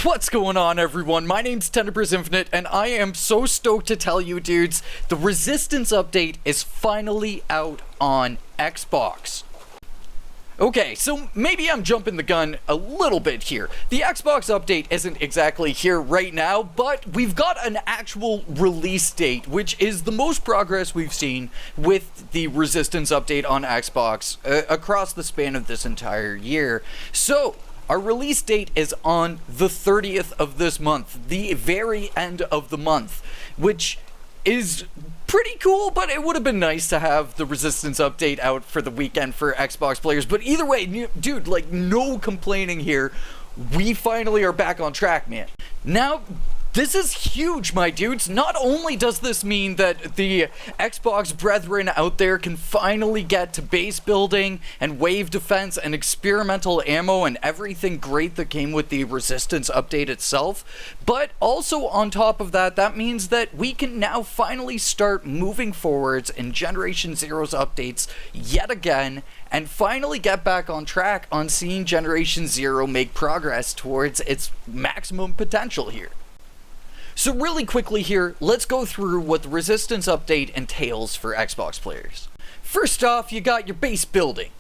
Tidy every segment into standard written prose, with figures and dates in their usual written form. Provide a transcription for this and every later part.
What's going on, everyone? My name's Tenebris Infinite, and I am so stoked to tell you dudes, the Resistance update is finally out on Xbox. Okay, so maybe I'm jumping the gun a little bit here. The Xbox update isn't exactly here right now, but we've got an actual release date, which is the most progress we've seen with the Resistance update on Xbox across the span of this entire year. So, our release date is on the 30th of this month, the very end of the month, which is pretty cool, but it would have been nice to have the Resistance update out for the weekend for Xbox players. But either way, dude, like, no complaining here. We finally are back on track, man. Now, this is huge, my dudes. Not only does this mean that the Xbox brethren out there can finally get to base building and wave defense and experimental ammo and everything great that came with the Resistance update itself, but also on top of that, that means that we can now finally start moving forwards in Generation Zero's updates yet again and finally get back on track on seeing Generation Zero make progress towards its maximum potential here. So really quickly here, let's go through what the Resistance update entails for Xbox players. First off, you got your base building.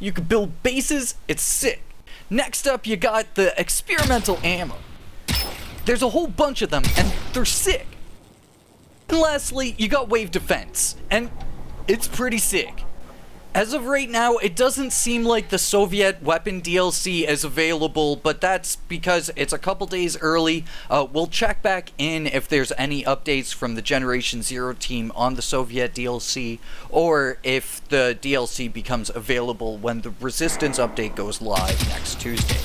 You can build bases, it's sick. Next up, you got the experimental ammo. There's a whole bunch of them, and they're sick. And lastly, you got wave defense, and it's pretty sick. As of right now, it doesn't seem like the Soviet weapon DLC is available, but that's because it's a couple days early. We'll check back in if there's any updates from the Generation Zero team on the Soviet DLC, or if the DLC becomes available when the Resistance update goes live next Tuesday.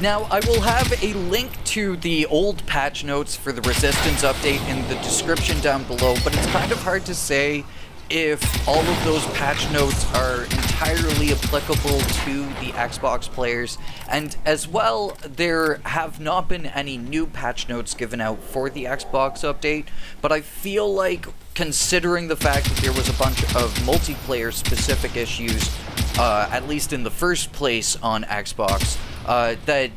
Now, I will have a link to the old patch notes for the Resistance update in the description down below, but it's kind of hard to say if all of those patch notes are entirely applicable to the Xbox players, and as well, there have not been any new patch notes given out for the Xbox update, but I feel like, considering the fact that there was a bunch of multiplayer specific issues, at least in the first place on Xbox, that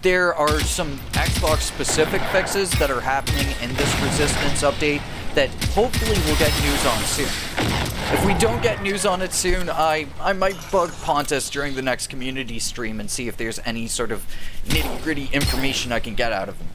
there are some Xbox specific fixes that are happening in this Resistance update that hopefully we'll get news on soon. If we don't get news on it soon, I might bug Pontus during the next community stream and see if there's any sort of nitty-gritty information I can get out of him.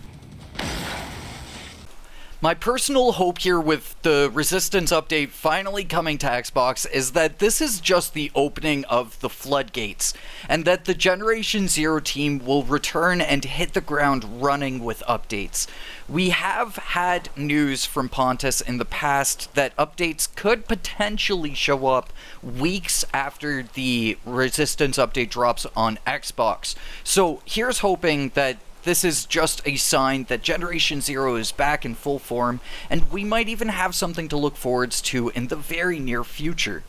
My personal hope here with the Resistance update finally coming to Xbox is that this is just the opening of the floodgates, and that the Generation Zero team will return and hit the ground running with updates. We have had news from Pontus in the past that updates could potentially show up weeks after the Resistance update drops on Xbox. So here's hoping that this is just a sign that Generation Zero is back in full form, and we might even have something to look forwards to in the very near future.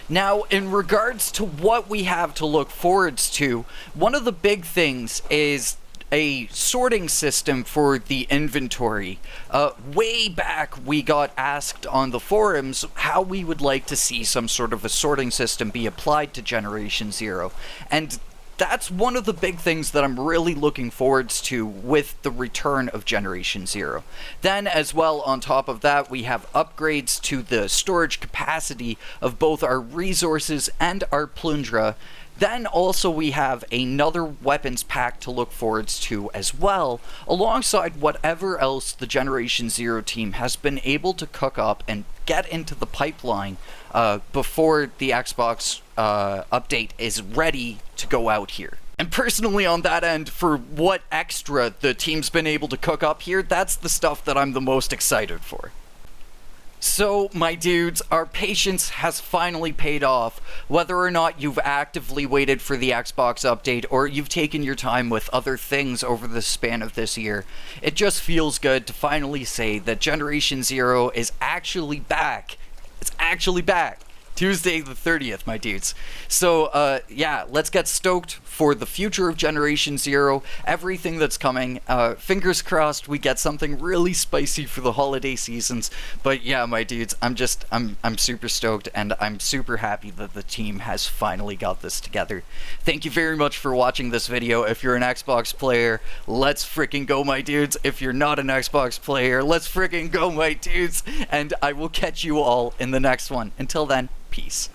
Now, in regards to what we have to look forwards to, one of the big things is a sorting system for the inventory. Way back, we got asked on the forums how we would like to see some sort of a sorting system be applied to Generation Zero, and that's one of the big things that I'm really looking forwards to with the return of Generation Zero. Then, as well, on top of that, we have upgrades to the storage capacity of both our resources and our plundra. Then also we have another weapons pack to look forwards to as well, alongside whatever else the Generation Zero team has been able to cook up and get into the pipeline before the Xbox update is ready to go out here. And personally on that end, for what extra the team's been able to cook up here, that's the stuff that I'm the most excited for. So, my dudes, our patience has finally paid off. Whether or not you've actively waited for the Xbox update or you've taken your time with other things over the span of this year, it just feels good to finally say that Generation Zero is actually back. It's actually back. Tuesday the 30th, my dudes. So, yeah, let's get stoked for the future of Generation Zero, everything that's coming. Fingers crossed we get something really spicy for the holiday seasons. But yeah, my dudes, I'm super stoked, and I'm super happy that the team has finally got this together. Thank you very much for watching this video. If you're an Xbox player, let's freaking go, my dudes. If you're not an Xbox player, let's freaking go, my dudes. And I will catch you all in the next one. Until then, peace.